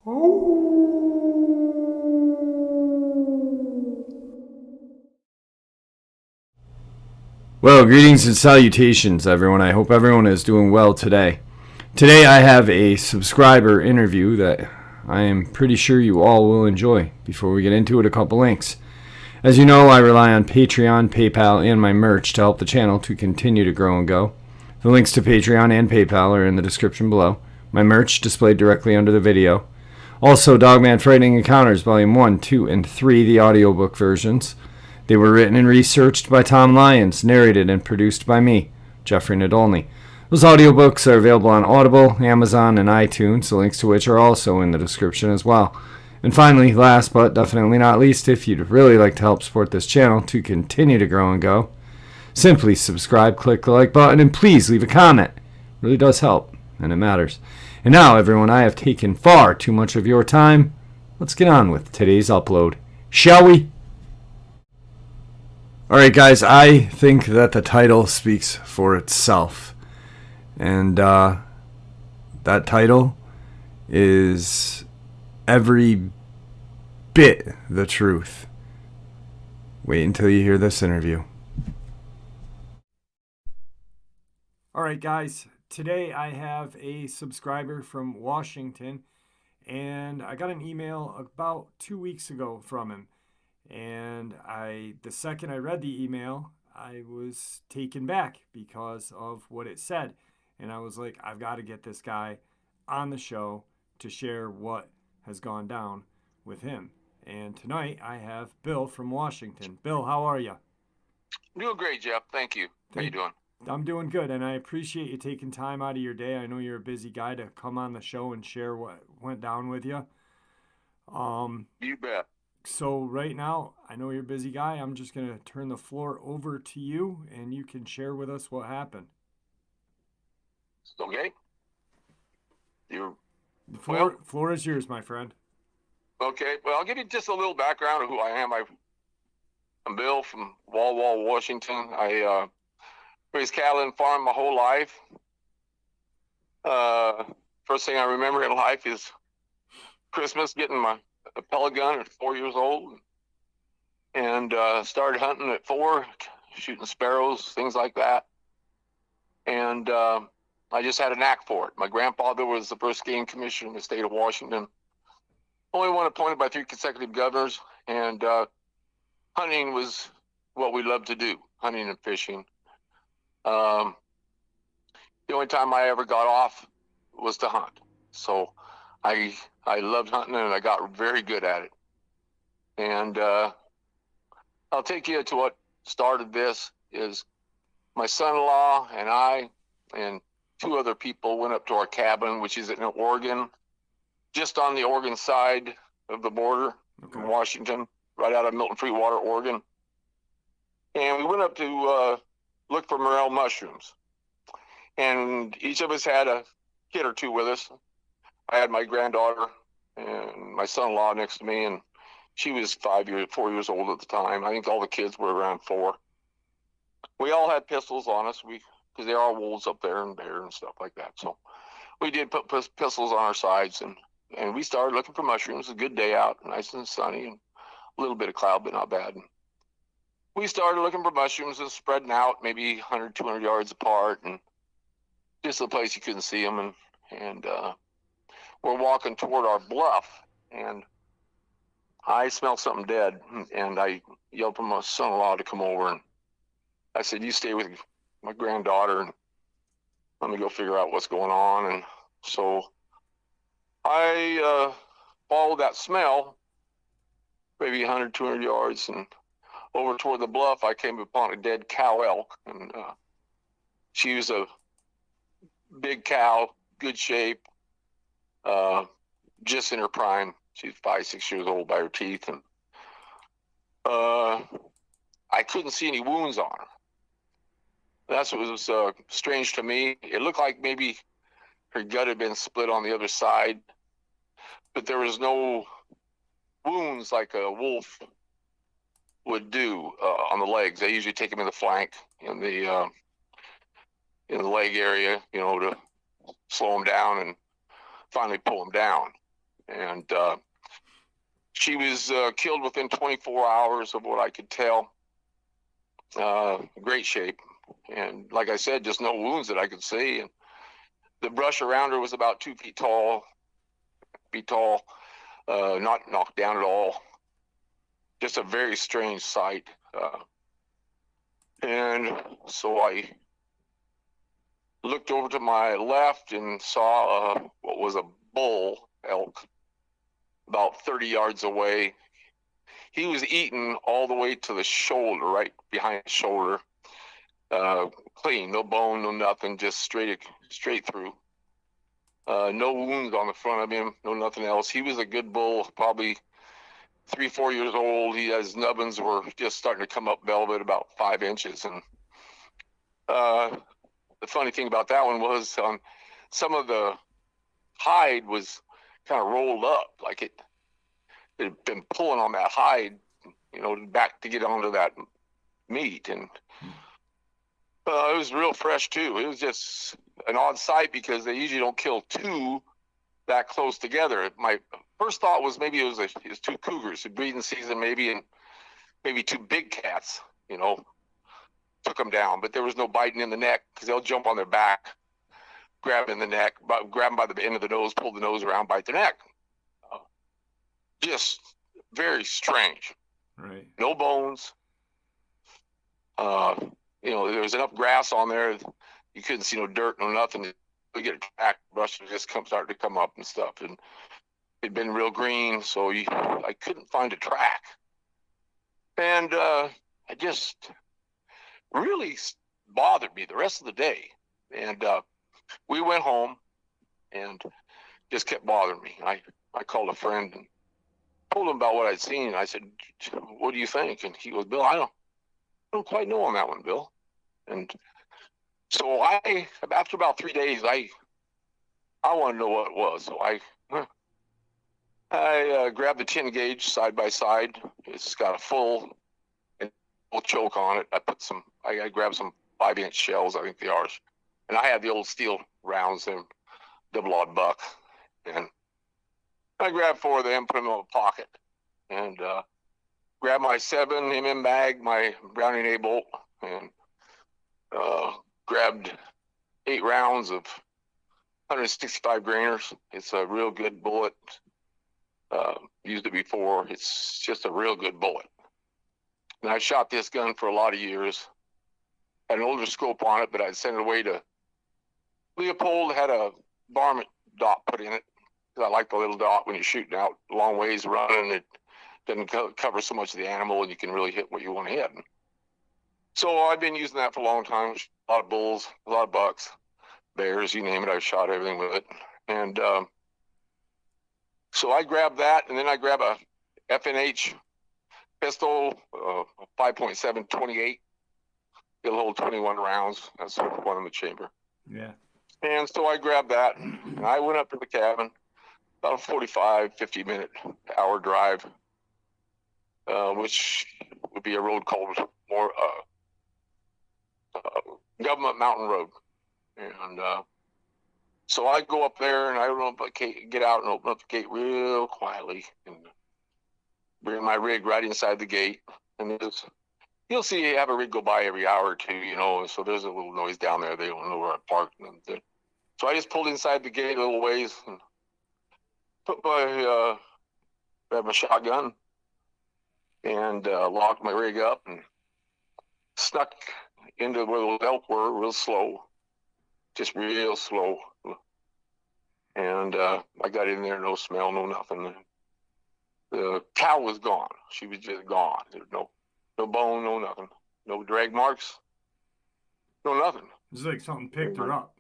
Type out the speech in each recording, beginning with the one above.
Well, greetings and salutations, everyone. I hope everyone is doing well today. Today, I have a subscriber interview that I am pretty sure you all will enjoy. Before we get into it, a couple links. As you know, I rely on Patreon, PayPal, and my merch to help the channel to continue to grow and go. The links to Patreon and PayPal are in the description below. My merch displayed directly under the video. Also, Dogman Frightening Encounters, Volume 1, 2, and 3, the audiobook versions. They were written and researched by Tom Lyons, narrated and produced by me, Jeffrey Nadolny. Those audiobooks are available on Audible, Amazon, and iTunes, the links to which are also in the description as well. And finally, last but definitely not least, if you'd really like to help support this channel to continue to grow and go, simply subscribe, click the like button, and please leave a comment. It really does help, and it matters. And now, everyone, I have taken far too much of your time. Let's get on with today's upload, shall we? Alright, guys, I think that the title speaks for itself. And that title is every bit the truth. Wait until you hear this interview. Alright, guys, today I have a subscriber from Washington, and I got an email about 2 weeks ago from him. And the second I read the email, I was taken back because of what it said. And I was like, I've got to get this guy on the show to share what has gone down with him. And tonight I have Bill from Washington. Bill, how are you? Doing great, Jeff. Thank you. How you doing? I'm doing good, and I appreciate you taking time out of your day. I know you're a busy guy to come on the show and share what went down with you. You bet. So right now, I know you're a busy guy. I'm just going to turn the floor over to you, and you can share with us what happened. Okay. The floor is yours, my friend. Okay. Well, I'll give you just a little background of who I am. I'm Bill from Wall, Washington. I raised cattle and farmed my whole life. First thing I remember in life is Christmas, getting a pellet gun at 4 years old, and started hunting at 4, shooting sparrows, things like that. And I just had a knack for it. My grandfather was the first game commissioner in the state of Washington, only one appointed by 3 consecutive governors, and hunting was what we loved to do, hunting and fishing. The only time I ever got off was to hunt. So I loved hunting, and I got very good at it. And I'll take you to what started this. Is my son-in-law and I and 2 other people went up to our cabin, which is in Oregon, just on the Oregon side of the border in Washington, right out of Milton Freewater, Oregon. And we went up to look for morel mushrooms. And each of us had a kid or 2 with us. I had my granddaughter and my son-in-law next to me, and she was 4 years old at the time. I think all the kids were around 4. We all had pistols on us, because there are wolves up there and bear and stuff like that. So we did put pistols on our sides, and we started looking for mushrooms. It was a good day out, nice and sunny, and a little bit of cloud, but not bad. And we started looking for mushrooms and spreading out maybe 100, 200 yards apart, and just a place you couldn't see them. And we're walking toward our bluff, and I smelled something dead, and I yelled for my son-in-law to come over, and I said, you stay with my granddaughter, and let me go figure out what's going on. And so I followed that smell, maybe 100, 200 yards, and over toward the bluff, I came upon a dead cow elk, and she was a big cow, good shape, just in her prime. She's 5, 6 years old by her teeth, and I couldn't see any wounds on her. That's what was strange to me. It looked like maybe her gut had been split on the other side, but there was no wounds like a wolf would do on the legs. They usually take them in the flank, in the leg area, to slow them down and finally pull them down. and she was killed within 24 hours of what I could tell. Great shape, and like I said, just no wounds that I could see. And the brush around her was about 2 feet tall, not knocked down at all. Just a very strange sight. And so I looked over to my left and saw what was a bull elk about 30 yards away. He was eaten all the way to the shoulder, right behind the shoulder. Clean, no bone, no nothing, just straight through. No wounds on the front of him, no nothing else. He was a good bull, probably 3-4 years old. His nubbins were just starting to come up velvet, about 5 inches. And the funny thing about that one was some of the hide was kind of rolled up, like it had been pulling on that hide, back to get onto that meat. And it was real fresh too. It was just an odd sight because they usually don't kill two that close together. My first thought was maybe it was 2 cougars, a breeding season maybe, and maybe 2 big cats, took them down. But there was no biting in the neck because they'll jump on their back, grab them in the neck, grab them by the end of the nose, pull the nose around, bite the neck. Just very strange. Right. No bones. There was enough grass on there. You couldn't see no dirt, no nothing. You get a track, brush would just start to come up and stuff. And it'd been real green, so I couldn't find a track. And I just really bothered me the rest of the day. And we went home and just kept bothering me. I called a friend and told him about what I'd seen. I said, "What do you think?" And he goes, "Bill, I don't quite know on that one, Bill." And so after about 3 days, I wanted to know what it was. So I grabbed the 10 gauge side by side. It's got a full choke on it. I grabbed some 5-inch shells, I think they are. And I had the old steel rounds and double-aught buck. And I grabbed 4 of them, put them in my pocket, and grabbed my 7mm mag, my Browning A bolt, and grabbed 8 rounds of 165 grainers. It's a real good bullet. Used it before. It's just a real good bullet. And I shot this gun for a lot of years. Had an older scope on it, but I'd sent it away to Leopold. Had a varmint dot put in it. I like the little dot when you're shooting out a long ways running. It doesn't cover so much of the animal, and you can really hit what you want to hit. So I've been using that for a long time. A lot of bulls, a lot of bucks, bears, you name it. I've shot everything with it. And so I grabbed that, and then I grab a FNH pistol, 5.7 28. It'll hold 21 rounds. That's one in the chamber. Yeah. And so I grabbed that, and I went up to the cabin, about a 45, 50-minute hour drive, which would be a road called Government Mountain Road. And so I go up there, and I get out and open up the gate real quietly and bring my rig right inside the gate. And you'll see you have a rig go by every hour or two, so there's a little noise down there. They don't know where I parked. So I just pulled inside the gate a little ways and grabbed my shotgun and locked my rig up and snuck into where the elk were real slow, just real slow. And I got in there, no smell, no nothing. The cow was gone. She was just gone. There was no bone, no nothing. No drag marks, no nothing. It's like something picked her up.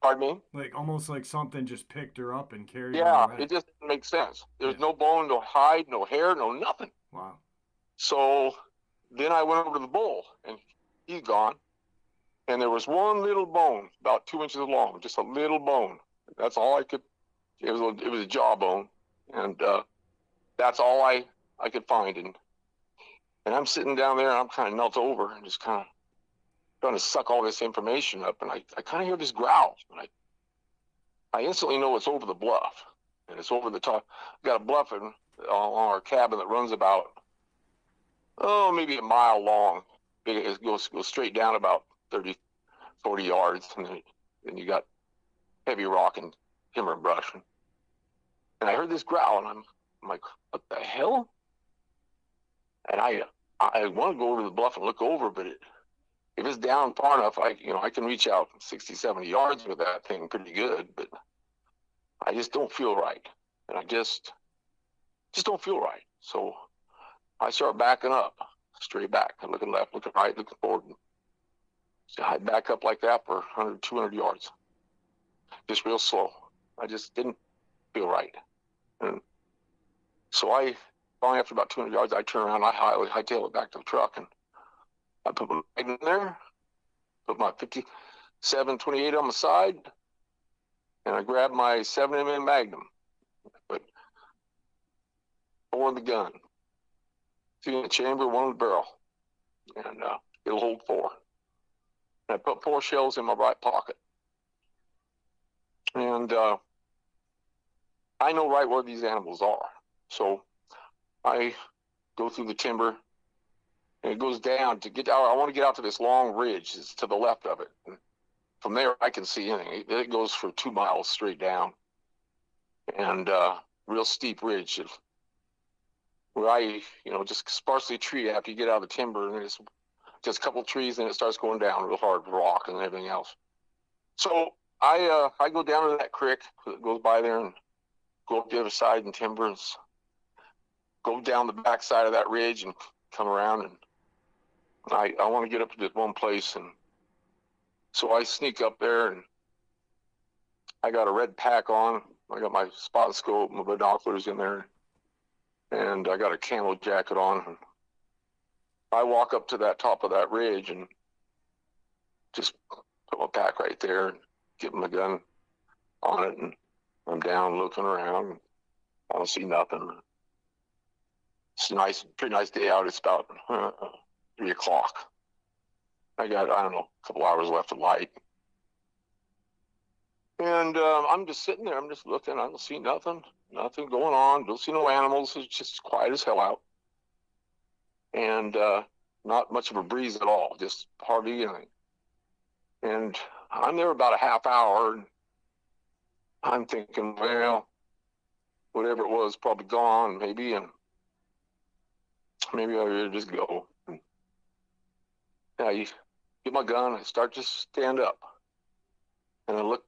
Pardon me? Like almost like something just picked her up and carried her away. Yeah, it just makes sense. There's no bone, no hide, no hair, no nothing. Wow. So then I went over to the bull, and he's gone. And there was one little bone, about 2 inches long, just a little bone. That's all I could. It was a jawbone, and that's all I could find. And I'm sitting down there, and I'm kind of knelt over and just kind of trying to suck all this information up. And I kind of hear this growl, and I instantly know it's over the bluff. And and it's over the top. Got a bluff on our cabin that runs about, maybe a mile long. It goes straight down about 30, 40 yards, and then you got heavy rock and timber and brush. And I heard this growl, and I'm like, what the hell? And I want to go over to the bluff and look over, but if it's down far enough, I can reach out 60, 70 yards with that thing pretty good, but I just don't feel right. And I just don't feel right. So I start backing up, straight back, and looking left, looking right, looking forward. So I back up like that for 100, 200 yards, just real slow. I just didn't feel right. And so finally, after about 200 yards, I turn around, I hightail it back to the truck, and I put my magnum in there, put my 57-28 on the side, and I grabbed my 7mm Magnum, put 4 in the gun, 2 in the chamber, 1 in the barrel, and it'll hold 4. And I put 4 shells in my right pocket. And I know right where these animals are. So I go through the timber, and it goes down to get out. I want to get out to this long ridge that's to the left of it. And from there, I can see anything. It goes for 2 miles straight down, and real steep ridge where I, just sparsely tree after you get out of the timber, and it's just a couple of trees, and it starts going down real hard, rock and everything else. So I go down to that creek that goes by there and go up the other side in timber and go down the back side of that ridge and come around, and I want to get up to this one place, and so I sneak up there, and I got a red pack on. I got my spot scope, my binoculars in there, and I got a camo jacket on. And I walk up to that top of that ridge and just put my pack right there and get my gun on it, and I'm down looking around. And I don't see nothing. It's nice, pretty nice day out. It's about 3 o'clock. I got, I don't know, a couple hours left of light. And I'm just sitting there. I'm just looking. I don't see nothing going on. Don't see no animals. It's just quiet as hell out. And not much of a breeze at all, just hardly anything. And I'm there about a half hour, and I'm thinking, well, whatever it was, probably gone, maybe, and maybe I better just go. I get my gun, I start to stand up, and I look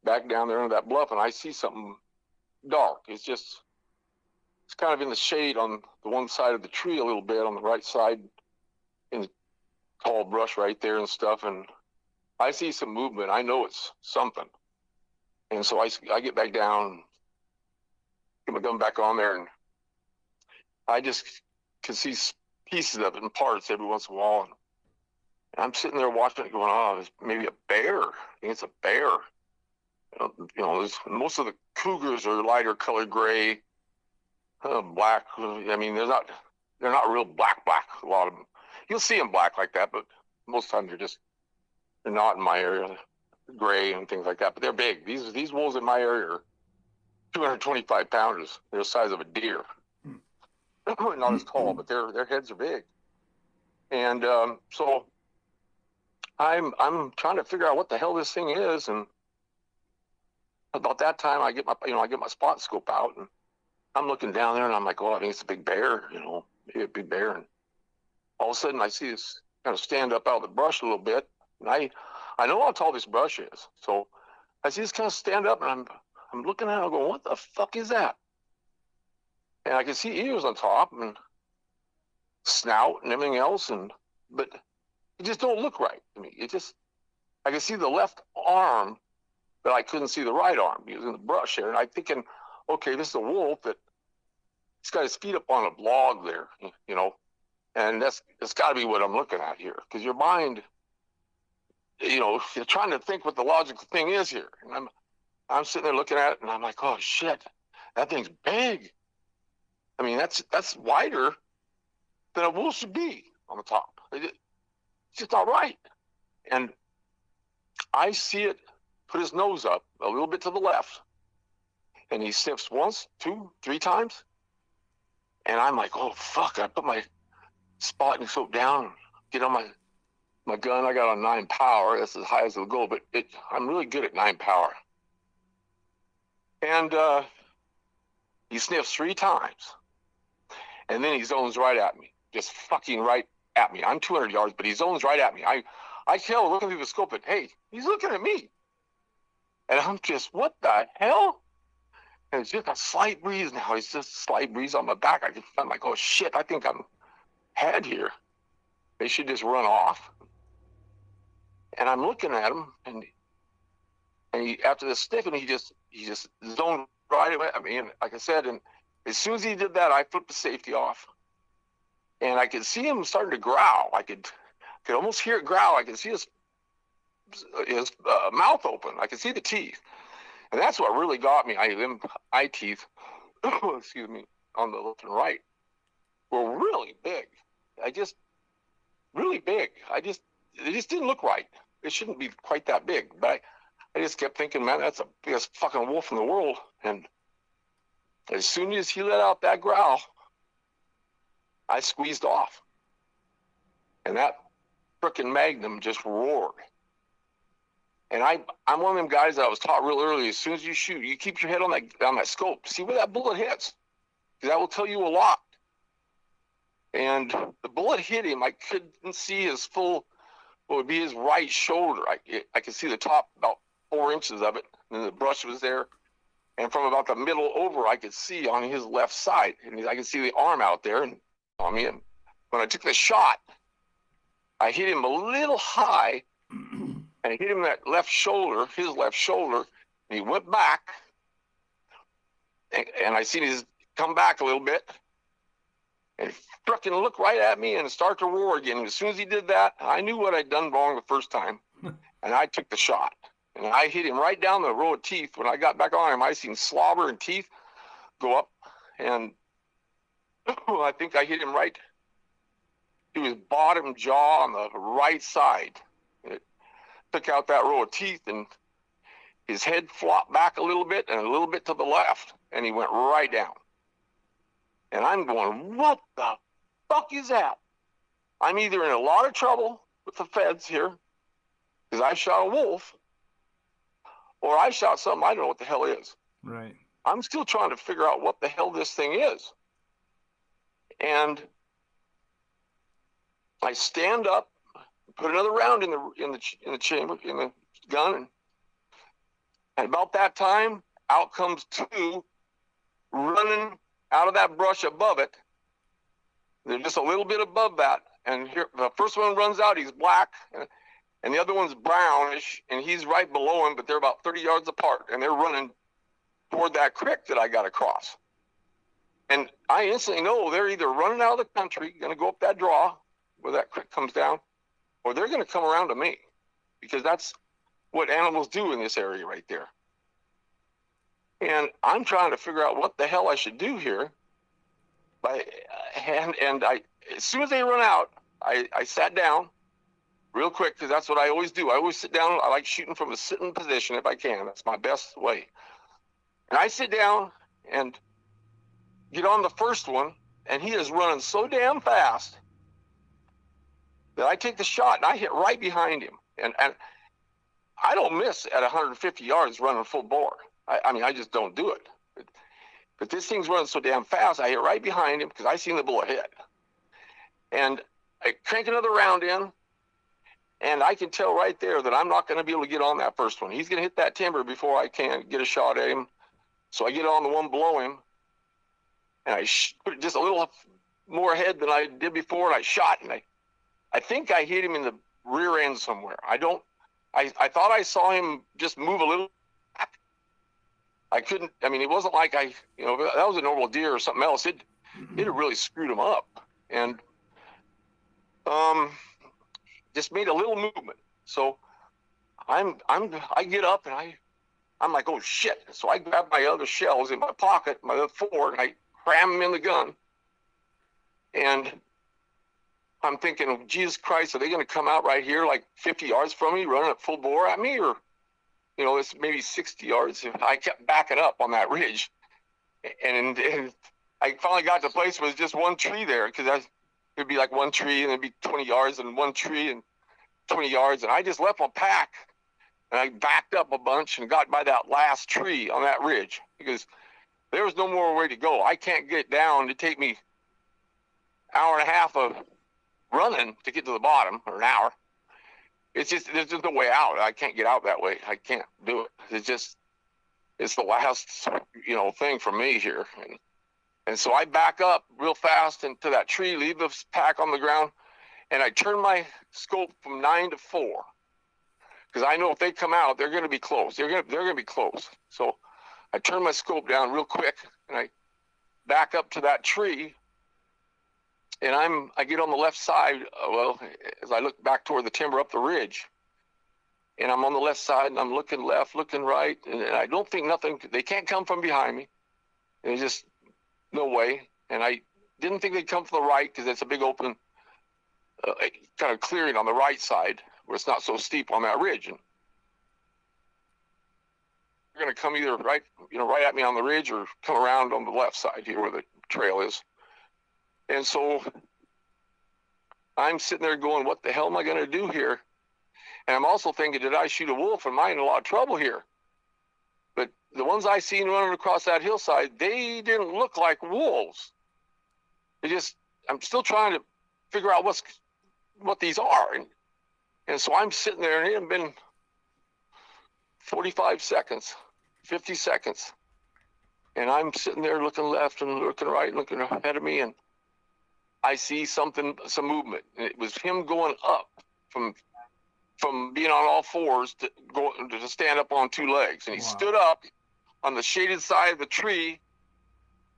back down there on that bluff, and I see something dark. It's kind of in the shade on the one side of the tree a little bit, on the right side, in the tall brush right there and stuff, and I see some movement. I know it's something. And so I get back down, get my gun back on there, and I just can see pieces of it in parts every once in a while. And I'm sitting there watching it going, oh, it's maybe a bear. I think it's a bear. Most of the cougars are lighter colored gray, black. I mean, they're not real black. A lot of them. You'll see them black like that, but most of the time they're not in my area, gray and things like that. But they're big. These wolves in my area are 225 pounders. They're the size of a deer. Not as tall, but their heads are big. And so I'm trying to figure out what the hell this thing is, and about that time I get my spot scope out, and I'm looking down there, and I'm like, oh, I think it's a big bear, maybe a big bear. And all of a sudden I see this kind of stand up out of the brush a little bit, and I know how tall this brush is, so I see this kind of stand up, and I'm looking at it, I'm going, what the fuck is that? And I can see ears on top and snout and everything else, but it just don't look right to me. I can see the left arm, but I couldn't see the right arm. He was in the brush there, and I'm thinking, okay, this is a wolf that he's got his feet up on a log there, and that's got to be what I'm looking at here, because your mind, you're trying to think what the logical thing is here, and I'm sitting there looking at it, and I'm like, oh shit, that thing's big. I mean, that's wider than a wolf should be on the top. It's just not right. And I see it put his nose up a little bit to the left, And he sniffs once, 2, 3 times. And I'm like, oh, fuck. I put my spotting soap down, get on my gun. I got on 9 power. That's as high as it'll go, but I'm really good at 9 power. And he sniffs 3 times. And then he zones right at me, just fucking right at me. I'm 200 yards, but he zones right at me. I tell, looking through the scope, and hey, he's looking at me. And I'm just, what the hell? And it's just a slight breeze now. It's just a slight breeze on my back. I'm like, oh shit, I think I'm had here. They should just run off. And I'm looking at him, and he, after the sniffing, he just zoned right at me. And like I said, and as soon as he did that, I flipped the safety off. And I could see him starting to growl. I could almost hear it growl. I could see his mouth open. I could see the teeth. And that's what really got me. Them eye teeth, excuse me, on the left and right were really big. Really big. It just didn't look right. It shouldn't be quite that big. But I just kept thinking, man, that's the biggest fucking wolf in the world. And as soon as he let out that growl, I squeezed off. And that frickin' Magnum just roared. And I'm one of them guys that I was taught real early. As soon as you shoot, you keep your head on that scope. See where that bullet hits, because that will tell you a lot. And the bullet hit him. I couldn't see his full, what would be his right shoulder. I could see the top, about 4 inches of it, and the brush was there. And from about the middle over, I could see on his left side, and I could see the arm out there and on me. And when I took the shot, I hit him a little high. And I hit him in that left shoulder, his left shoulder, and he went back. And I seen his come back a little bit. And he frickin' looked right at me and start to roar again. And as soon as he did that, I knew what I'd done wrong the first time. And I took the shot. And I hit him right down the row of teeth. When I got back on him, I seen slobber and teeth go up. And I think I hit him right to his bottom jaw on the right side. Took out that row of teeth, and his head flopped back a little bit and a little bit to the left, and he went right down. And I'm going, what the fuck is that? I'm either in a lot of trouble with the feds here, because I shot a wolf, or I shot something I don't know what the hell is. Right. I'm still trying to figure out what the hell this thing is. And I stand up, put another round in the chamber, in the gun, and about that time, out comes 2 running out of that brush above it. They're just a little bit above that, and here the first one runs out. He's black, and the other one's brownish, and he's right below him. But they're about 30 yards apart, and they're running toward that creek that I got across. And I instantly know they're either running out of the country, going to go up that draw where that creek comes down, or they're going to come around to me, because that's what animals do in this area right there. And I'm trying to figure out what the hell I should do here. And as soon as they run out, I sat down real quick, because that's what I always do. I always sit down. I like shooting from a sitting position if I can. That's my best way. And I sit down and get on the first one, and he is running so damn fast that I take the shot, and I hit right behind him. And I don't miss at 150 yards running full bore. I mean, I just don't do it. But this thing's running so damn fast, I hit right behind him, because I seen the bullet hit. And I crank another round in, and I can tell right there that I'm not going to be able to get on that first one. He's going to hit that timber before I can get a shot at him. So I get on the one below him, and I put it just a little more ahead than I did before, and I shot, and I think I hit him in the rear end somewhere. I thought I saw him just move a little back. I couldn't, I mean, it wasn't like that was a normal deer or something else. It had really screwed him up. And just made a little movement. So I get up, and I'm like, oh shit. So I grab my other shells in my pocket, my other 4, and I cram them in the gun. And I'm thinking, oh, Jesus Christ, are they going to come out right here like 50 yards from me, running at full bore at me? Or it's maybe 60 yards. I kept backing up on that ridge, and I finally got to the place where there's just one tree there, because there'd be like one tree and there'd be 20 yards and one tree and 20 yards, and I just left my pack and I backed up a bunch and got by that last tree on that ridge, because there was no more way to go. I can't get down. It'd take me an hour and a half of running to get to the bottom, or an hour. There's just no way out. I can't get out that way. I can't do it. It's the last, thing for me here. And so I back up real fast into that tree, leave the pack on the ground, and I turn my scope from 9 to 4. Because I know if they come out, they're going to be close. They're going to be close. So I turn my scope down real quick, and I back up to that tree, and I get on the left side, as I look back toward the timber up the ridge, and I'm on the left side, and I'm looking left, looking right, and I don't think they can't come from behind me. There's just no way. And I didn't think they'd come from the right, because it's a big open kind of clearing on the right side where it's not so steep on that ridge. And they're going to come either right at me on the ridge, or come around on the left side here where the trail is. And so I'm sitting there going, what the hell am I going to do here? And I'm also thinking, did I shoot a wolf? Am I in a lot of trouble here? But the ones I seen running across that hillside, they didn't look like wolves. I'm still trying to figure out what these are. And so I'm sitting there, and it had been 45 seconds, 50 seconds. And I'm sitting there looking left and looking right, looking ahead of me, and I see some movement. And it was him going up from being on all fours to stand up on 2 legs. And he stood up on the shaded side of the tree,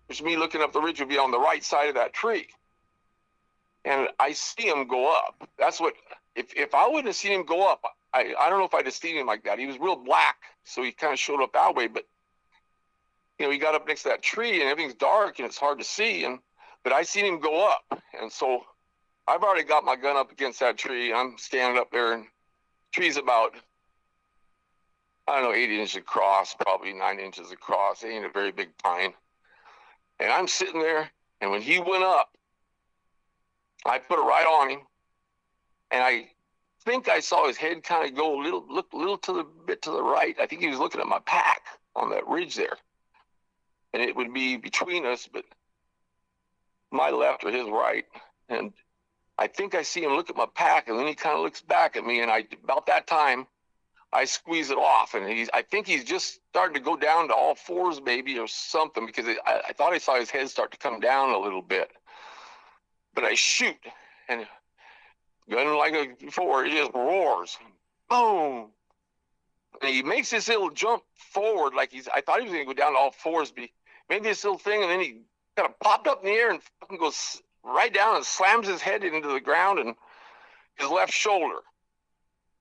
which me looking up the ridge would be on the right side of that tree. And I see him go up. That's what, if I wouldn't have seen him go up, I don't know if I'd have seen him like that. He was real black, so he kind of showed up that way. But, he got up next to that tree, and everything's dark, and it's hard to see. But I seen him go up. And so I've already got my gun up against that tree. I'm standing up there, and the tree's about, 8 inches across, probably 9 inches across. It ain't a very big pine. And I'm sitting there, and when he went up, I put it right on him, and I think I saw his head kind of go look a little to the right. I think he was looking at my pack on that ridge there, and it would be between us, but my left or his right. And I think I see him look at my pack, and then he kind of looks back at me, and about that time, I squeeze it off, and I think he's just starting to go down to all fours, maybe, or something, because I thought I saw his head start to come down a little bit. But I shoot, and gun like before, it just roars. Boom! And he makes this little jump forward, like I thought he was going to go down to all fours, but he made this little thing, and then he kind of popped up in the air and fucking goes right down and slams his head into the ground, and his left shoulder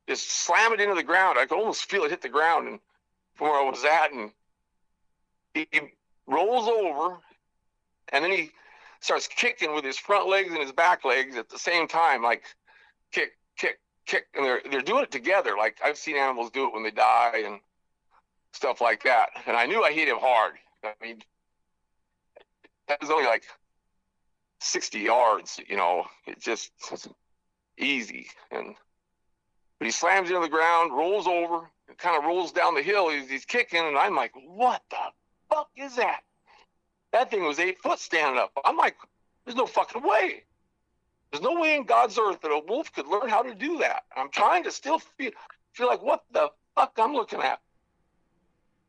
just slam it into the ground. I could almost feel it hit the ground, and from where I was at, and he rolls over, and then he starts kicking with his front legs and his back legs at the same time, like kick, kick, kick, and they're doing it together. Like I've seen animals do it when they die and stuff like that. And I knew I hit him hard. I mean, that was only like 60 yards, it's just easy. But he slams into the ground, rolls over, and kind of rolls down the hill. He's kicking, and I'm like, what the fuck is that? That thing was 8 foot standing up. I'm like, there's no fucking way. There's no way in God's earth that a wolf could learn how to do that. I'm trying to still feel like, what the fuck I'm looking at.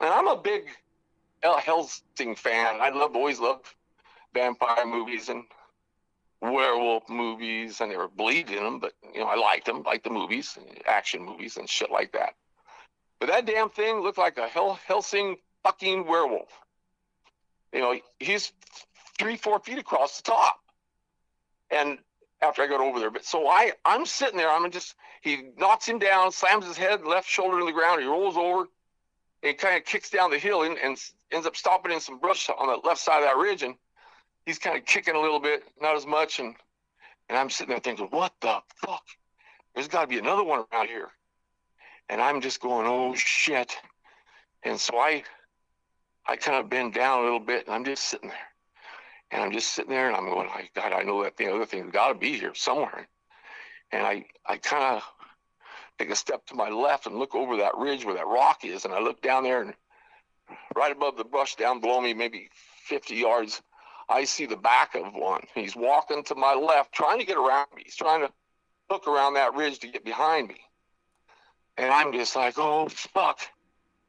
And I'm a big Helsing fan. Always loved vampire movies and werewolf movies. I never believed in them, but I liked them, like the movies, and action movies and shit like that. But that damn thing looked like a Helsing fucking werewolf. He's 3-4 feet across the top. And after I got over there, but so I'm sitting there, he knocks him down, slams his head, left shoulder to the ground, he rolls over, and kind of kicks down the hill and ends up stopping in some brush on the left side of that ridge, and he's kind of kicking a little bit, not as much, and I'm sitting there thinking, what the fuck? There's got to be another one around here. And I'm just going, oh shit. And so I kind of bend down a little bit, and I'm just sitting there. And I'm just sitting there, and I'm going, oh, God, I know that the other thing's got to be here somewhere. And I kind of take a step to my left and look over that ridge where that rock is. And I look down there, and right above the brush down below me, maybe 50 yards, I see the back of one. He's walking to my left, trying to get around me. He's trying to look around that ridge to get behind me. And I'm just like, oh, fuck.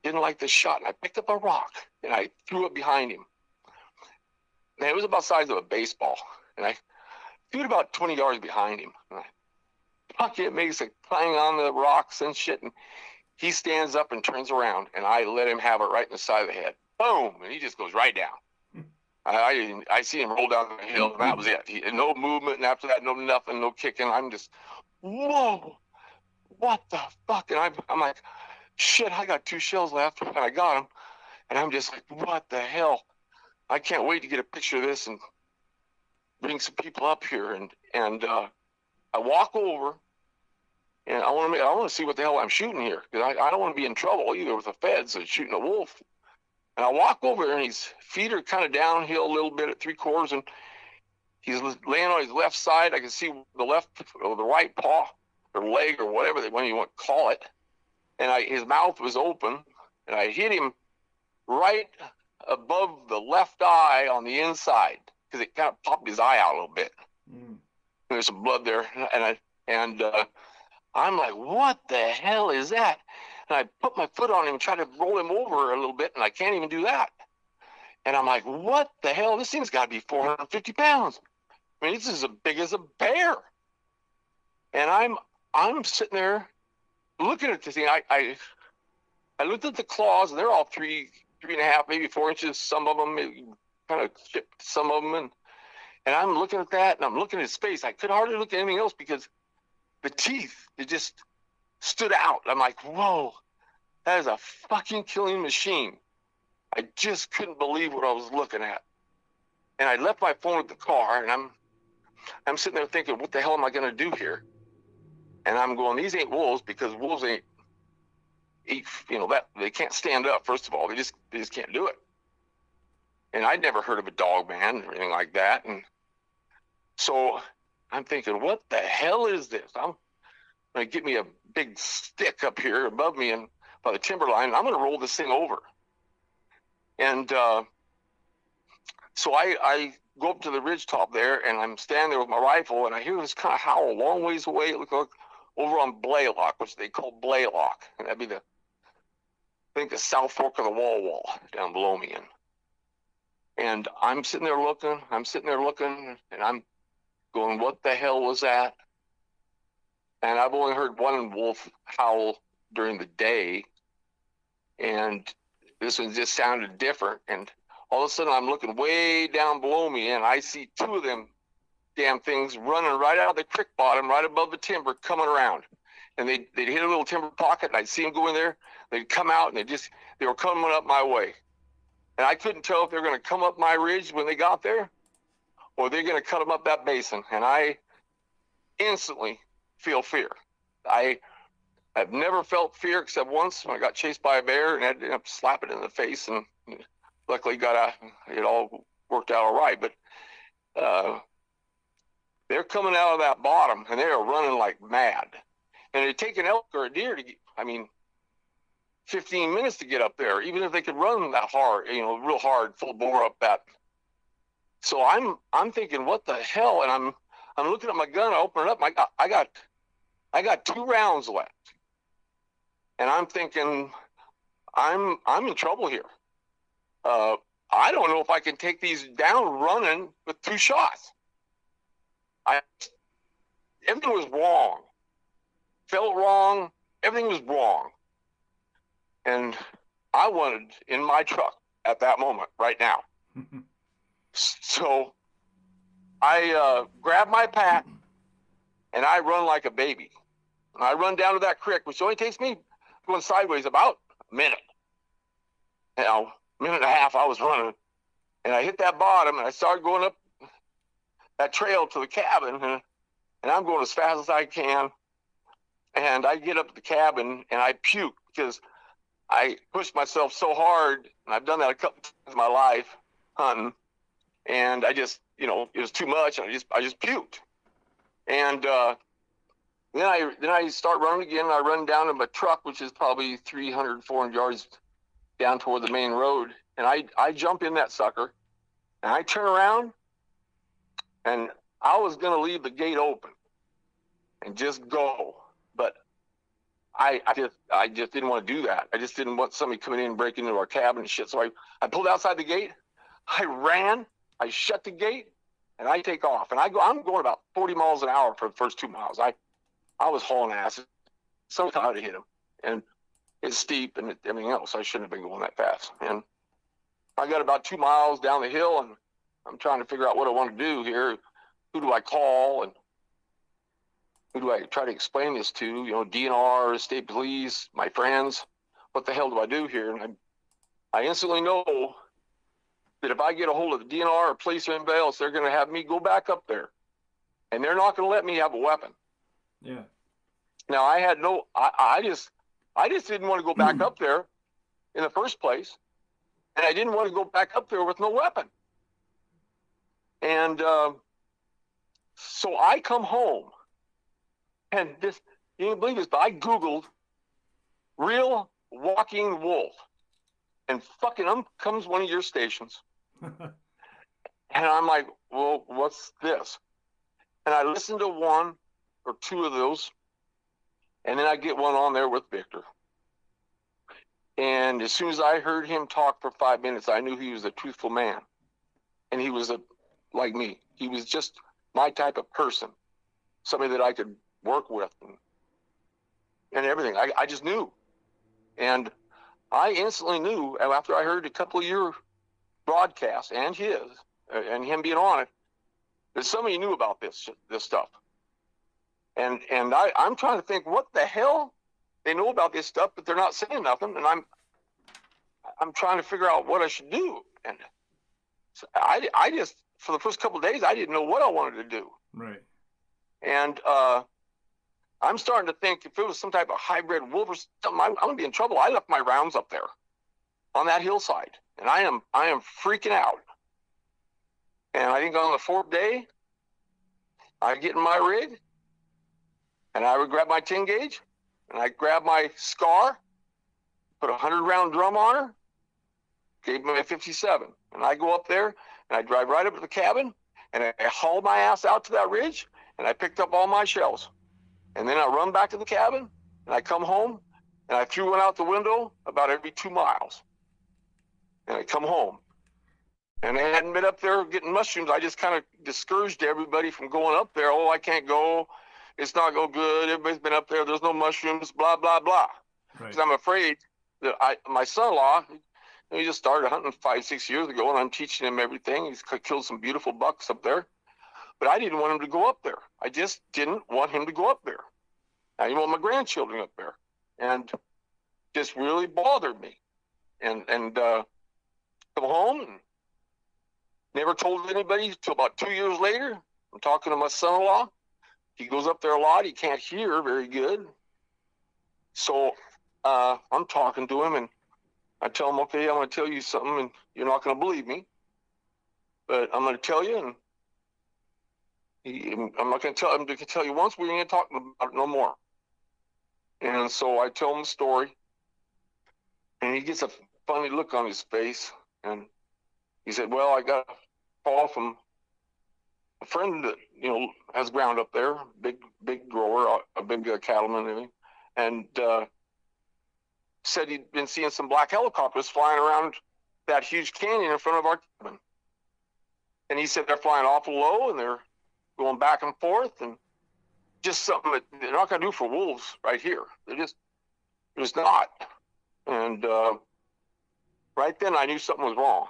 Didn't like the shot. And I picked up a rock, and I threw it behind him. And it was about the size of a baseball. And I threw it about 20 yards behind him. And it makes a clang on the rocks and shit. And he stands up and turns around, and I let him have it right in the side of the head. Boom! And he just goes right down. I see him roll down the hill, and that was it. No movement, and after that, no nothing, no kicking. I'm just, whoa, what the fuck? And I'm like, shit, I got 2 shells left, and I got them. And I'm just like, what the hell? I can't wait to get a picture of this and bring some people up here. And I walk over, and I want to see what the hell I'm shooting here, because I don't want to be in trouble either with the feds or shooting a wolf. And I walk over there, and his feet are kind of downhill a little bit at 3/4, and he's laying on his left side. I can see the left or the right paw or leg or whatever you want to call it. And his mouth was open, and I hit him right above the left eye on the inside, because it kind of popped his eye out a little bit. There's some blood there, and I'm like, what the hell is that? And I put my foot on him and try to roll him over a little bit, and I can't even do that. And I'm like, what the hell? This thing's got to be 450 pounds. I mean, this is as big as a bear. And I'm sitting there looking at this thing. I looked at the claws, and they're all 3.5, maybe 4 inches. Some of them maybe kind of chipped, some of them. And I'm looking at that, and I'm looking at his face. I could hardly look at anything else because the teeth, it just stood out. I'm like, whoa, that is a fucking killing machine. I just couldn't believe what I was looking at. And I left my phone at the car, and I'm sitting there thinking, what the hell am I going to do here? And I'm going, these ain't wolves, because wolves ain't eat, that they can't stand up. First of all, they just can't do it. And I'd never heard of a Dogman or anything like that. And so I'm thinking, what the hell is this? I'm going to get me a big stick up here above me and by the timber line, and I'm going to roll this thing over. And so I go up to the ridge top there, and I'm standing there with my rifle, and I hear this kind of howl a long ways away. It looks like over on Blaylock, which they call Blaylock. And that'd be the South Fork of the wall down below me. And I'm sitting there looking, and I'm going, what the hell was that? And I've only heard one wolf howl during the day, and this one just sounded different. And all of a sudden I'm looking way down below me, and I see 2 of them damn things running right out of the creek bottom, right above the timber, coming around. And they'd hit a little timber pocket, and I'd see them go in there. They'd come out, and they were coming up my way. And I couldn't tell if they were going to come up my ridge when they got there, or they're going to cut them up that basin. And I instantly feel fear. I've never felt fear except once when I got chased by a bear, and I ended up slapping it in the face, and luckily it all worked out all right. But they're coming out of that bottom, and they are running like mad. And it'd take an elk or a deer 15 minutes to get up there, even if they could run that hard, real hard, full bore up that. So I'm thinking, what the hell? And I'm looking at my gun. I open it up. I got 2 rounds left, and I'm thinking, I'm in trouble here. I don't know if I can take these down running with 2 shots. Everything was wrong. Felt wrong. Everything was wrong. And I wanted in my truck at that moment, right now. So I grab my pack, and I run like a baby. And I run down to that creek, which only takes me going sideways about a minute. A minute and a half I was running. And I hit that bottom, and I started going up that trail to the cabin. And I'm going as fast as I can. And I get up to the cabin and I puke because I pushed myself so hard, and I've done that a couple times in my life hunting, and I just, it was too much, and I just puked. And then I start running again, and I run down to my truck, which is probably 300, 400 yards down toward the main road, and I jump in that sucker, and I turn around, and I was going to leave the gate open and just go, but I just didn't want to do that. I just didn't want somebody coming in and breaking into our cabin and shit. So I pulled outside the gate, I ran, I shut the gate, and I take off. And I'm going about 40 miles an hour for the first 2 miles. I was hauling ass. Sometimes I'd hit him. And it's steep and everything else. I shouldn't have been going that fast. And I got about 2 miles down the hill, and I'm trying to figure out what I want to do here. Who do I call? And who do I try to explain this to? DNR, state police, my friends. What the hell do I do here? And I instantly know that if I get a hold of the DNR or police or anybody else, they're going to have me go back up there, and they're not going to let me have a weapon. Yeah. Now I just didn't want to go back up there in the first place, and I didn't want to go back up there with no weapon. And so I come home. And this, you can't believe this, but I Googled real walking wolf, and fucking comes one of your stations. And I'm like, well, what's this? And I listened to one or two of those, and then I get one on there with Victor. And as soon as I heard him talk for 5 minutes, I knew he was a truthful man. And he was like me. He was just my type of person, somebody that I could work with and everything. I just knew. And I instantly knew after I heard a couple of your broadcasts and his and him being on it that somebody knew about this stuff. And I'm trying to think what the hell they know about this stuff, but they're not saying nothing. And I'm trying to figure out what I should do. And so I just, for the first couple of days, I didn't know what I wanted to do. Right. And I'm starting to think if it was some type of hybrid wolf or something, I'm going to be in trouble. I left my rounds up there on that hillside, and I am freaking out. And I think on the 4th day, I get in my rig, and I would grab my 10 gauge, and I grab my SCAR, put a 100-round drum on her, gave me a 57, and I go up there, and I drive right up to the cabin, and I haul my ass out to that ridge, and I picked up all my shells. And then I run back to the cabin, and I come home, and I threw one out the window about every 2 miles. And I come home. And I hadn't been up there getting mushrooms. I just kind of discouraged everybody from going up there. Oh, I can't go. It's not go good. Everybody's been up there. There's no mushrooms, blah, blah, blah. Because I'm afraid that my son-in-law, he just started hunting 5-6 years ago, and I'm teaching him everything. He's killed some beautiful bucks up there. But I didn't want him to go up there. I just didn't want him to go up there. I didn't want my grandchildren up there. And just really bothered me. And come home and never told anybody until about 2 years later. I'm talking to my son-in-law. He goes up there a lot. He can't hear very good. So I'm talking to him, and I tell him, okay, I'm going to tell you something, and you're not going to believe me. But I'm going to tell you, and I'm not going to tell him. I can tell you once. We ain't talking about it no more. And so I tell him the story, and he gets a funny look on his face, and he said, "Well, I got a call from a friend that has ground up there, big grower, a big cattleman, and said he'd been seeing some black helicopters flying around that huge canyon in front of our cabin, and he said they're flying awful low and they're going back and forth, and just something that they're not going to do for wolves right here. They're just not." And right then I knew something was wrong.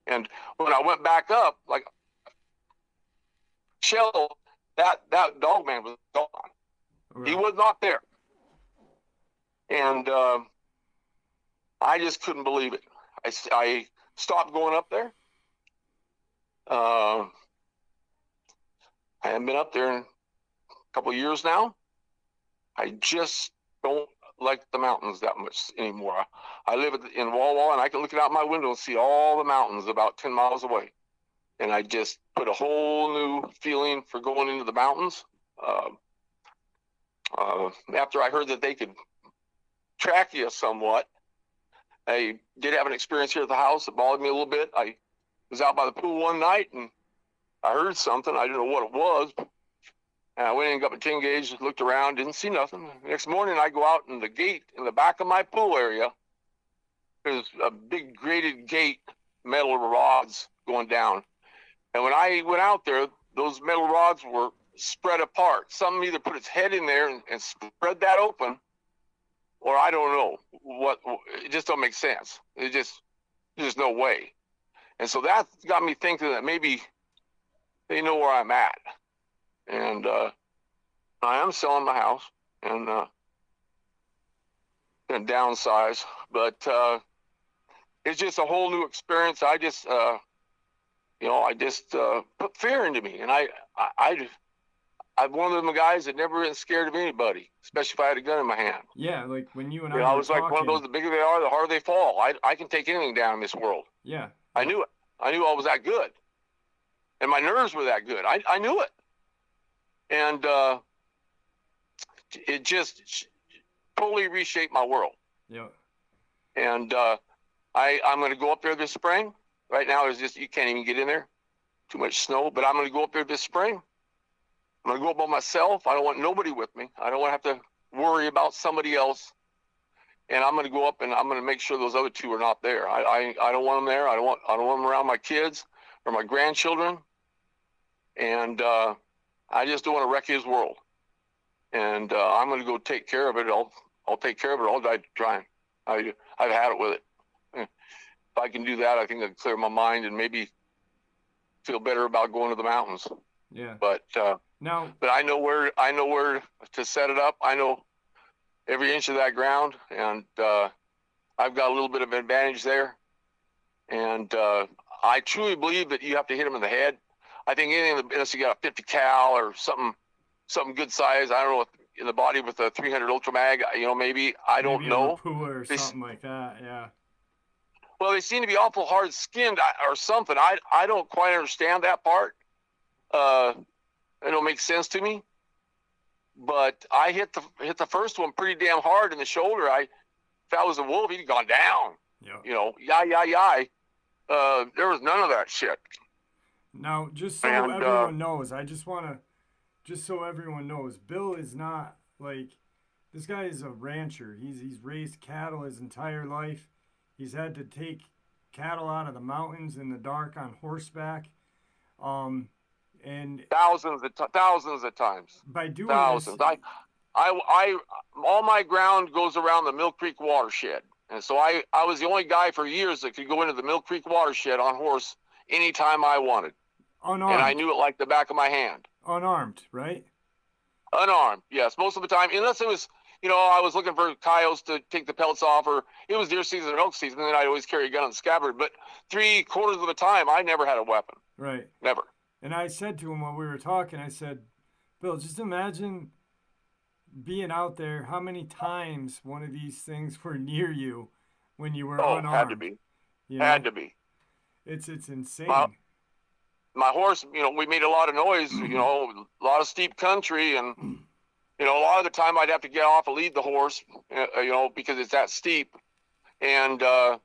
And when I went back up, like Shell, that Dogman was gone. Right. He was not there. And I just couldn't believe it. I stopped going up there. I haven't been up there in a couple of years now. I just don't like the mountains that much anymore. I live in Walla, and I can look out my window and see all the mountains about 10 miles away. And I just put a whole new feeling for going into the mountains. After I heard that they could track you somewhat, I did have an experience here at the house that bothered me a little bit. I was out by the pool one night and I heard something. I didn't know what it was. And I went in and got my 10 gauge, looked around, didn't see nothing. The next morning, I go out in the gate in the back of my pool area. There's a big grated gate, metal rods going down. And when I went out there, those metal rods were spread apart. Some either put its head in there and spread that open, or I don't know what. It just don't make sense. There's no way. And so that got me thinking that maybe they know where I'm at. And I am selling my house and downsize, but it's just a whole new experience. I just put fear into me, and I'm one of them guys that never been scared of anybody, especially if I had a gun in my hand. Yeah, like when you and I was like one of those. The bigger they are, the harder they fall. I can take anything down in this world. Yeah. I knew it. I knew I was that good, and my nerves were that good. I knew it, and it just totally reshaped my world. Yeah. And I'm going to go up there this spring. Right now, you can't even get in there. Too much snow. But I'm going to go up there this spring. I'm going to go up by myself. I don't want nobody with me. I don't want to have to worry about somebody else. And I'm going to go up and I'm going to make sure those other two are not there. I don't want them there. I don't want them around my kids or my grandchildren. And I just don't want to wreck his world. And I'm going to go take care of it. I'll take care of it. I'll die trying. I've had it with it. If I can do that, I think I can clear my mind and maybe feel better about going to the mountains. Yeah. But I know where to set it up. I know every inch of that ground, and I've got a little bit of advantage there. And I truly believe that you have to hit them in the head. I think anything unless you got a 50 cal or something good size. I don't know, in the body with a 300 Ultra Mag. Maybe I don't know. Or something like that. Yeah. Well, they seem to be awful hard skinned or something. I don't quite understand that part. It don't make sense to me. But I hit the first one pretty damn hard in the shoulder. If that was a wolf, he'd gone down. Yeah. There was none of that shit. Now, just so everyone knows, just so everyone knows, Bill is not like, this guy is a rancher. He's raised cattle his entire life. He's had to take cattle out of the mountains in the dark on horseback, and thousands of times. By doing thousands, this, I all my ground goes around the Mill Creek watershed, and so I was the only guy for years that could go into the Mill Creek watershed on horse anytime I wanted. Unarmed. And I knew it like the back of my hand. Unarmed, right? Unarmed, yes, most of the time, unless it was. I was looking for coyotes to take the pelts off, or it was deer season or elk season, and then I'd always carry a gun in the scabbard. But 3/4 of the time, I never had a weapon. Right. Never. And I said to him while we were talking, I said, Bill, just imagine being out there, how many times one of these things were near you when you were unarmed. Had to be. Had to be. It's insane. My horse, we made a lot of noise, a lot of steep country, and a lot of the time I'd have to get off and lead the horse, because it's that steep. And, I've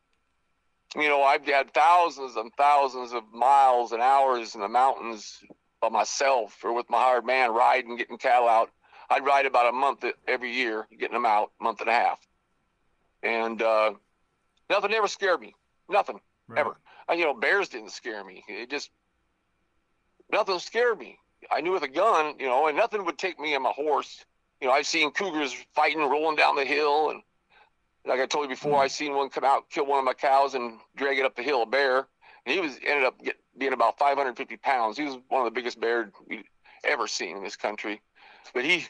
had thousands and thousands of miles and hours in the mountains by myself or with my hired man riding, getting cattle out. I'd ride about a month every year, getting them out, month and a half. And nothing ever scared me. Nothing, right. Ever. Bears didn't scare me. Nothing scared me. I knew with a gun, and nothing would take me on my horse. I've seen cougars fighting, rolling down the hill. And like I told you before, I seen one come out, kill one of my cows and drag it up the hill, a bear. And he ended up being about 550 pounds. He was one of the biggest bears we'd ever seen in this country. But I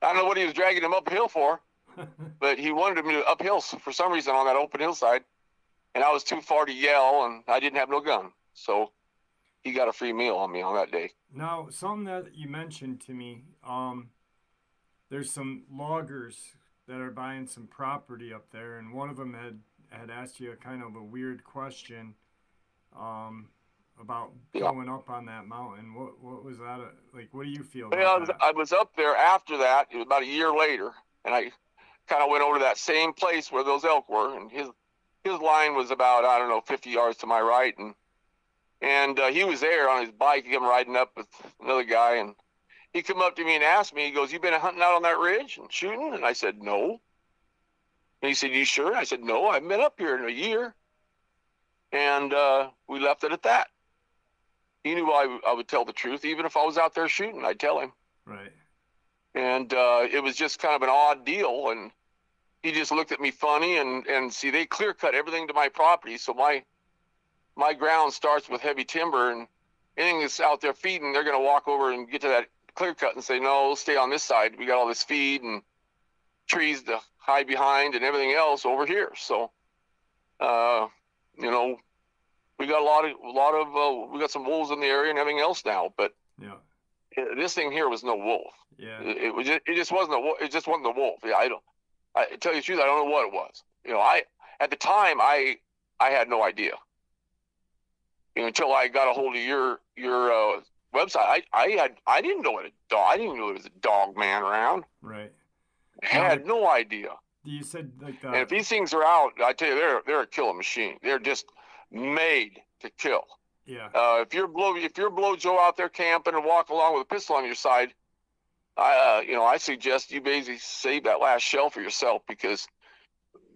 don't know what he was dragging him uphill for, but he wanted him to uphill for some reason on that open hillside. And I was too far to yell, and I didn't have no gun. So he got a free meal on me on that day. Now, something that you mentioned to me, there's some loggers that are buying some property up there, and one of them had asked you a kind of a weird question um, about Yeah. going up on that mountain. What was that like? What do you feel about Well, that? I was up there after that. It was about a year later, and I kind of went over to that same place where those elk were, and his line was about, I don't know, 50 yards to my right, and he was there on his bike. He came riding up with another guy, and he come up to me and asked me. He goes, "You been hunting out on that ridge and shooting?" And I said, "No." And he said, "You sure?" And I said, "No, I haven't been up here in a year." And we left it at that. He knew I would tell the truth, even if I was out there shooting. I'd tell him. Right. And it was just kind of an odd deal, and he just looked at me funny. And see, they clear cut everything to my property, so my ground starts with heavy timber, and anything that's out there feeding, they're going to walk over and get to that clear cut and say, "No, stay on this side. We got all this feed and trees to hide behind and everything else over here." So, you know, we got we got some wolves in the area and everything else now, but Yeah. this thing here was no wolf. Yeah. It just wasn't it just wasn't the wolf. Yeah, I tell you the truth, I don't know what it was. At the time I had no idea. Until I got a hold of your website, I didn't know I didn't know there was a Dogman around. Right. I had no idea. You said like that. And if these things are out, I tell you, they're a killing machine. They're just made to kill. Yeah. If you're blow Joe out there camping and walk along with a pistol on your side, I suggest you basically save that last shell for yourself, because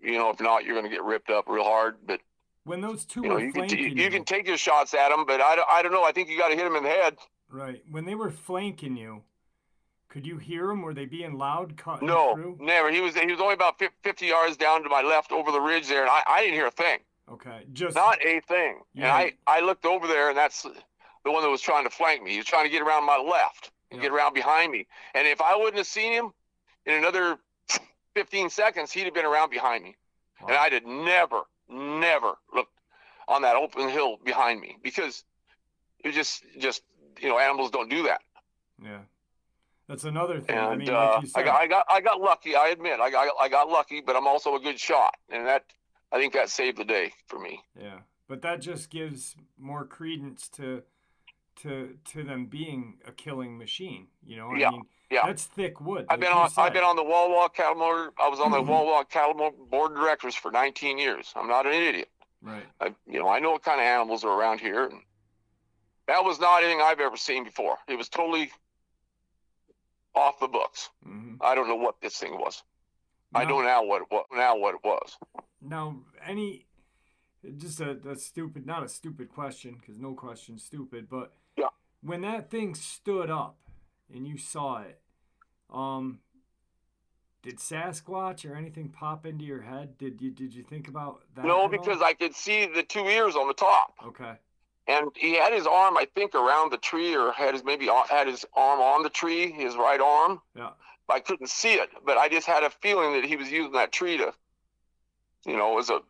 if not, you're going to get ripped up real hard. But when those two were flanking you can take your shots at them, but I don't know. I think you got to hit them in the head. Right. When they were flanking you, could you hear them? Were they being loud, cutting through? No, never. He was only about 50 yards down to my left over the ridge there, and I didn't hear a thing. Okay, just not a thing. Yeah. And I looked over there, and that's the one that was trying to flank me. He was trying to get around my left and get around behind me. And if I wouldn't have seen him in another 15 seconds, he'd have been around behind me. Wow. And I'd have never looked on that open hill behind me, because it just animals don't do that. Yeah. That's another thing. And I mean, like you said, I got lucky. I admit, I got lucky, but I'm also a good shot, and I think that saved the day for me. Yeah, but that just gives more credence to them being a killing machine. I mean, that's thick wood. I've been on the Wall Cattle Motor. I was on the Wall Cattle Motor board of directors for 19 years. I'm not an idiot. Right. I know what kind of animals are around here, and that was not anything I've ever seen before. It was totally off the books. Mm-hmm. I don't know what this thing was. I know now what it was. Now, just a stupid, not a stupid question, because no question's stupid, but when that thing stood up and you saw it, did Sasquatch or anything pop into your head? Did you think about that? No, because I could see the two ears on the top. Okay. And he had his arm, I think, around the tree, or had his arm on the tree, his right arm. Yeah. I couldn't see it, but I just had a feeling that he was using that tree to,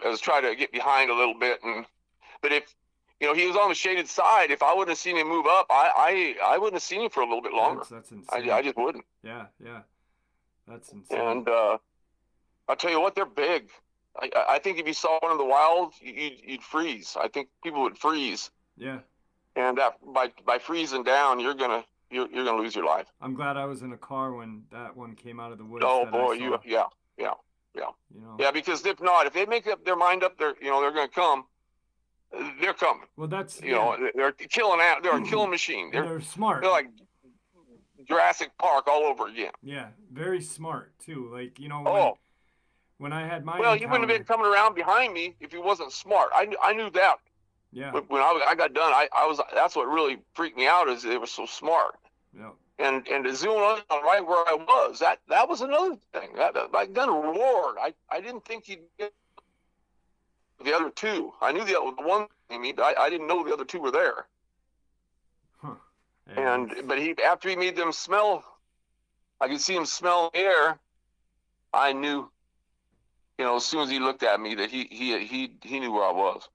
as try to get behind a little bit. But if, he was on the shaded side, if I wouldn't have seen him move up, I wouldn't have seen him for a little bit longer. That's insane. I just wouldn't. Yeah. That's insane. And I'll tell you what, they're big. I think if you saw one in the wild, you'd freeze. I think people would freeze. Yeah. And that by freezing down, you're gonna lose your life. I'm glad I was in a car when that one came out of the woods. Oh boy, yeah. Because if they make up their mind up, they're gonna come. They're coming. Well, that's they're killing out. They're a killing machine. They're smart. They're like Jurassic Park all over again. Yeah, very smart too. Like when I had my he wouldn't have been coming around behind me if he wasn't smart. I knew that. Yeah. When I got done, I was. That's what really freaked me out, is they were so smart. Yeah. And to zoom on right where I was, that was another thing. My gun roared. I didn't think he'd get the other two. I knew the one in me, but I didn't know the other two were there. Huh. But after he made them smell, I could see him smell the air. I knew, as soon as he looked at me, that he knew where I was.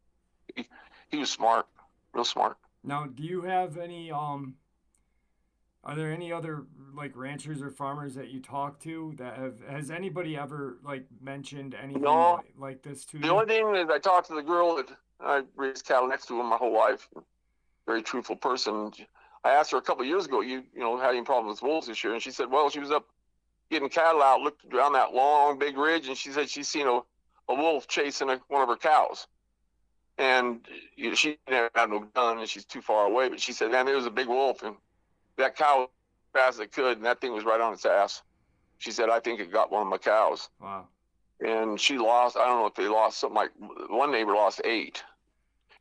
He was smart, real smart. Now, do you have any Are there any other like ranchers or farmers that you talk to that has anybody ever like mentioned anything No, like this to the you? only thing is I talked to the girl that I raised cattle next to my whole life. Very truthful person. I asked her a couple of years ago, you know, had any problems with wolves this year? And she said, well, she was up getting cattle out, looked around that long, big ridge, and she said she's seen a wolf chasing one of her cows. And you know, she didn't have no gun, and she's too far away. But she said, man, there was a big wolf, and that cow was as fast as it could, and that thing was right on its ass. She said, I think it got one of my cows. Wow. And she lost, I don't know if they lost something like, one neighbor lost 8.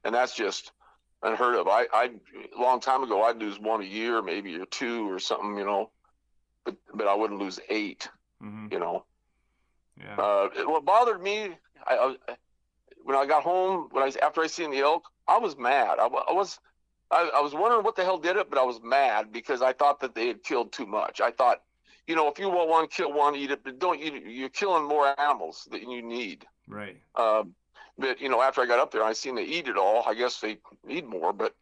And that's just unheard of. I a long time ago, I'd lose 1 a year, maybe, or 2 or something, you know, but I wouldn't lose 8, you know. Yeah. What bothered me, when I got home, after I seen the elk, I was mad. I was wondering what the hell did it, but I was mad because I thought that they had killed too much. I thought, you know, if you want one, kill one, eat it, but don't you're killing more animals than you need. Right. But you know, after I got up there, I seen they eat it all. I guess they need more. But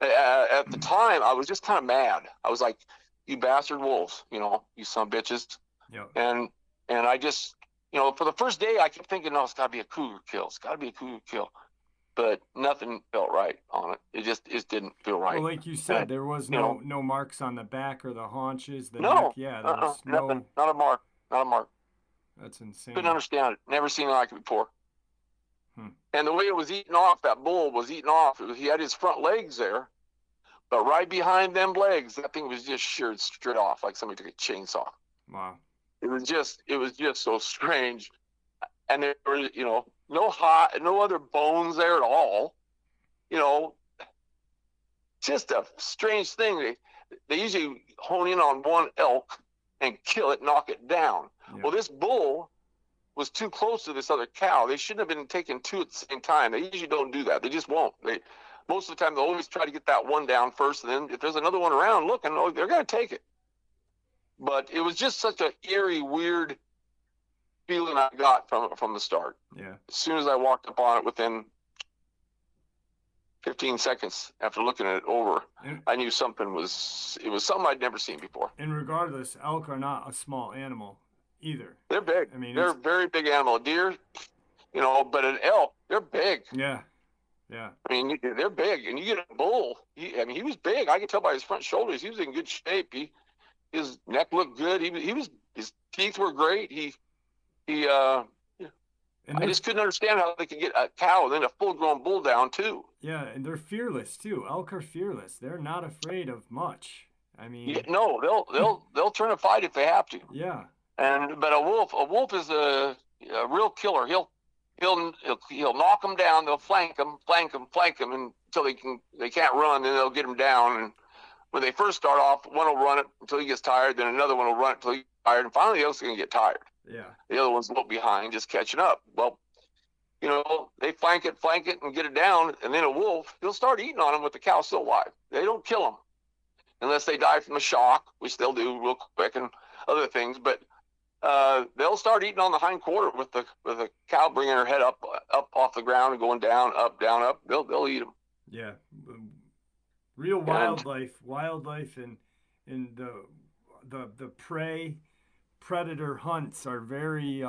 at the time, I was just kind of mad. I was like, "You bastard wolves! You know, you son of bitches!" Yep. And I just, you know, for the first day, I kept thinking, "No, it's got to be a cougar kill. It's got to be a cougar kill." But nothing felt right on it. It didn't feel right. Well, like you said, there was no marks on the back or the haunches, the neck. Yeah, there was nothing, not a mark, not a mark. That's insane. Couldn't understand it. Never seen it like it before. And the way it was eating off, that bull was eating off. He had his front legs there, but right behind them legs, that thing was just sheared straight off, like somebody took a chainsaw. Wow. It was just so strange. And there were, you know, no other bones there at all. You know, just a strange thing. They usually hone in on one elk and kill it, knock it down. Yeah. Well, this bull was too close to this other cow. They shouldn't have been taking 2 at the same time. They usually don't do that. They just won't. Most of the time, they'll always try to get that one down first, and then if there's another one around looking, they're going to take it. But it was just such an eerie, weird feeling I got from the start. Yeah. As soon as I walked up on it, within 15 seconds after looking at it over, I knew something was something I'd never seen before. And regardless, elk are not a small animal either. They're big. I mean, they're a very big animal. A deer, you know, but an elk, they're big. Yeah. Yeah. I mean, they're big. And you get a bull, I mean, he was big. I could tell by his front shoulders. He was in good shape. His neck looked good. His teeth were great. I just couldn't understand how they could get a cow and then a full-grown bull down too. Yeah, and they're fearless too. Elk are fearless. They're not afraid of much. I mean, yeah, no, they'll turn a fight if they have to. Yeah. But a wolf is a real killer. He'll knock them down. They'll flank them until they can't run. Then they'll get them down. And when they first start off, one will run it until he gets tired. Then another one will run it until he gets tired. And finally, the other's going to get tired. Yeah. The other one's a little behind, just catching up. Well, you know, they flank it, and get it down. And then a wolf, he'll start eating on them with the cow still alive. They don't kill them unless they die from a shock, which they'll do real quick, and other things. But they'll start eating on the hind quarter with the cow bringing her head up off the ground and going down, up. They'll eat them. Yeah, real wildlife, and the predator hunts are very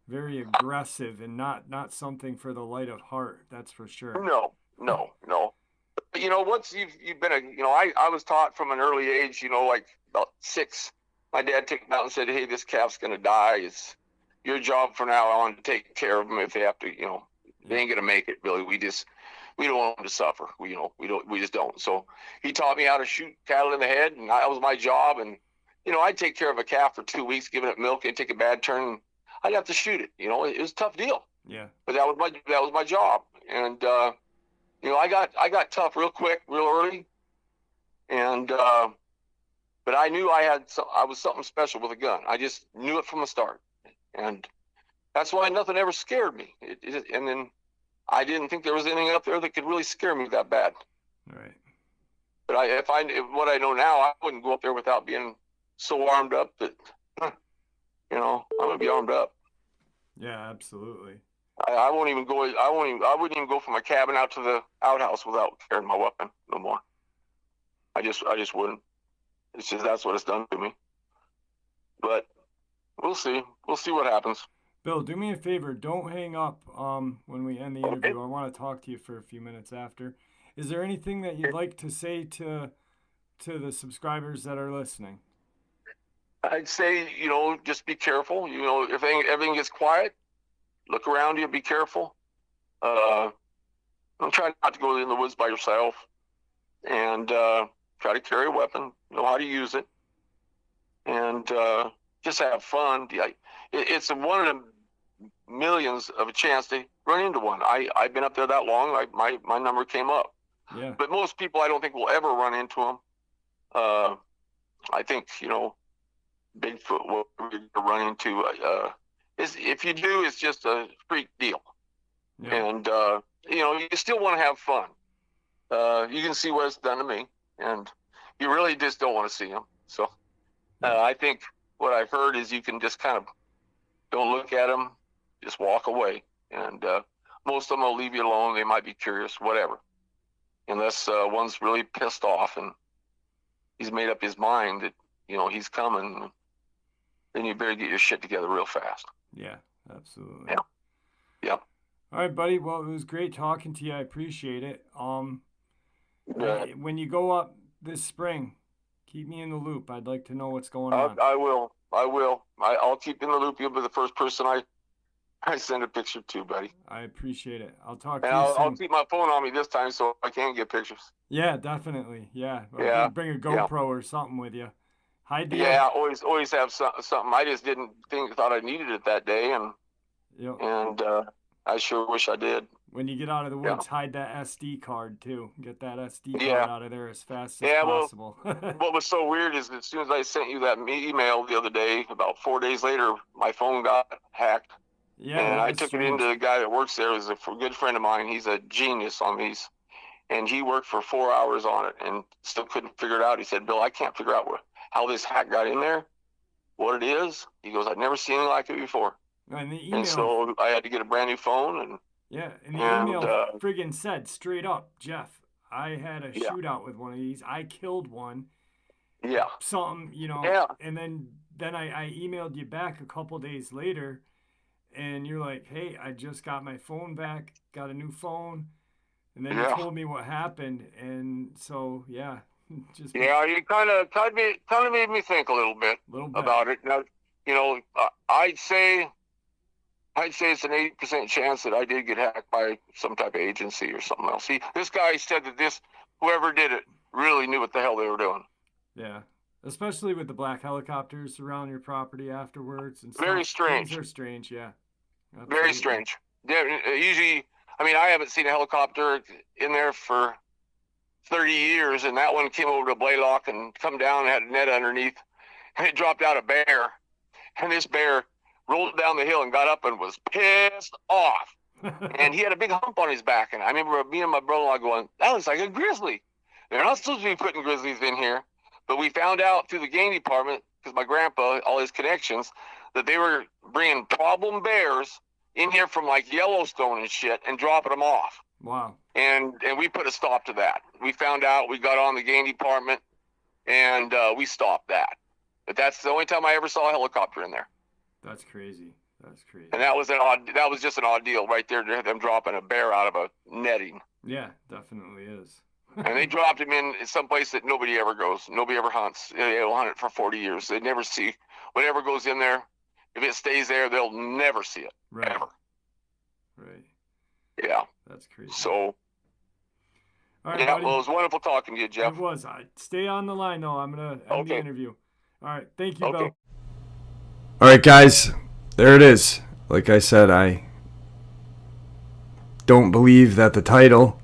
very aggressive and not something for the light of heart. That's for sure. No. But, you know, once you've been I was taught from an early age, you know, like about 6. My dad took me out and said, "Hey, this calf's going to die. It's your job from now on to take care of them if they have to. You know, they ain't going to make it. Really, we don't want them to suffer. We just don't." So he taught me how to shoot cattle in the head, and that was my job. And you know, I'd take care of a calf for 2 weeks, giving it milk, and take a bad turn. I'd have to shoot it. You know, it was a tough deal. Yeah. But that was my job, and you know, I got tough real quick, real early, and. But I knew I was something special with a gun. I just knew it from the start. And that's why nothing ever scared me. And then I didn't think there was anything up there that could really scare me that bad. Right. But what I know now, I wouldn't go up there without being so armed up that, you know, I'm going to be armed up. Yeah, absolutely. I wouldn't even go from my cabin out to the outhouse without carrying my weapon no more. I just wouldn't. It's just that's what it's done to me. But we'll see. We'll see what happens. Bill, do me a favor. Don't hang up when we end the interview. Okay. I want to talk to you for a few minutes after. Is there anything that you'd like to say to the subscribers that are listening? I'd say, just be careful. If everything gets quiet, look around you, be careful. Don't try not to go in the woods by yourself, and try to carry a weapon, know how to use it, and just have fun. It's one of the millions of a chance to run into one. I've been up there that long. My number came up. Yeah. But most people, I don't think, will ever run into them. I think, Bigfoot will run into. If you do, it's just a freak deal. Yeah. And, you still want to have fun. You can see what it's done to me. And you really just don't want to see them. So I think what I've heard is you can just kind of don't look at them, just walk away. And most of them will leave you alone. They might be curious, whatever. Unless one's really pissed off and he's made up his mind that, he's coming, then you better get your shit together real fast. Yeah, absolutely. Yeah. Yeah. All right, buddy. Well, it was great talking to you. I appreciate it. When you go up this spring, keep me in the loop. I'd like to know what's going on. I will. I'll keep in the loop. You'll be the first person I send a picture to, buddy. I appreciate it. I'll talk to you soon. I'll keep my phone on me this time so I can get pictures. Yeah, definitely. Yeah. Yeah. Bring a GoPro or something with you. Hide the Yeah, always have something. I just didn't thought I needed it that day, and Yep. and I sure wish I did. When you get out of the woods, hide that SD card too. Get that SD card out of there as fast as possible. What was so weird is as soon as I sent you that email the other day, about 4 days later, my phone got hacked. Yeah, and I took it into the guy that works there. It was a good friend of mine. He's a genius on these. And he worked for 4 hours on it and still couldn't figure it out. He said, Bill, I can't figure out how this hack got in there, what it is. He goes, I've never seen anything like it before. And the email, and so I had to get a brand new phone. And the email friggin' said straight up, Jeff, I had a shootout with one of these. I killed one. Yeah. Something, Yeah. And then I emailed you back a couple days later, and you're like, hey, I just got my phone back, got a new phone. And then you told me what happened, and so you kind of made me think a little bit about it. Now, I'd say it's an 80% chance that I did get hacked by some type of agency or something else. See, this guy said that whoever did it really knew what the hell they were doing. Yeah, especially with the black helicopters around your property afterwards and stuff. Very strange. Things are strange, yeah. Absolutely. Very strange. Usually. I haven't seen a helicopter in there for 30 years, and that one came over to Blaylock and come down and had a net underneath, and it dropped out a bear. And this bear rolled down the hill and got up and was pissed off. And he had a big hump on his back. And I remember me and my brother-in-law going, that looks like a grizzly. They're not supposed to be putting grizzlies in here. But we found out through the game department, because my grandpa, all his connections, that they were bringing problem bears in here from like Yellowstone and shit and dropping them off. Wow. And we put a stop to that. We found out, we got on the game department, and we stopped that. But that's the only time I ever saw a helicopter in there. That's crazy. And that was just an odd deal right there to have them dropping a bear out of a netting. Yeah, definitely is. And they dropped him in some place that nobody ever goes. Nobody ever hunts. They'll hunt it for 40 years. They never see whatever goes in there. If it stays there, they'll never see it. Right. Ever. Right. Yeah. That's crazy. So. All right, yeah, buddy. well, it was wonderful talking to you, Jeff. It was. Stay on the line, though. I'm going to end the interview. All right. Thank you, Bill. All right, guys. There it is. Like I said, I don't believe that the title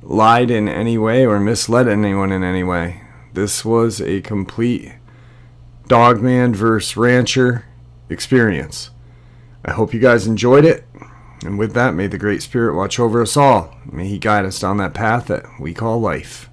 lied in any way or misled anyone in any way. This was a complete Dogman versus Rancher experience. I hope you guys enjoyed it. And with that, may the Great Spirit watch over us all. May He guide us down that path that we call life.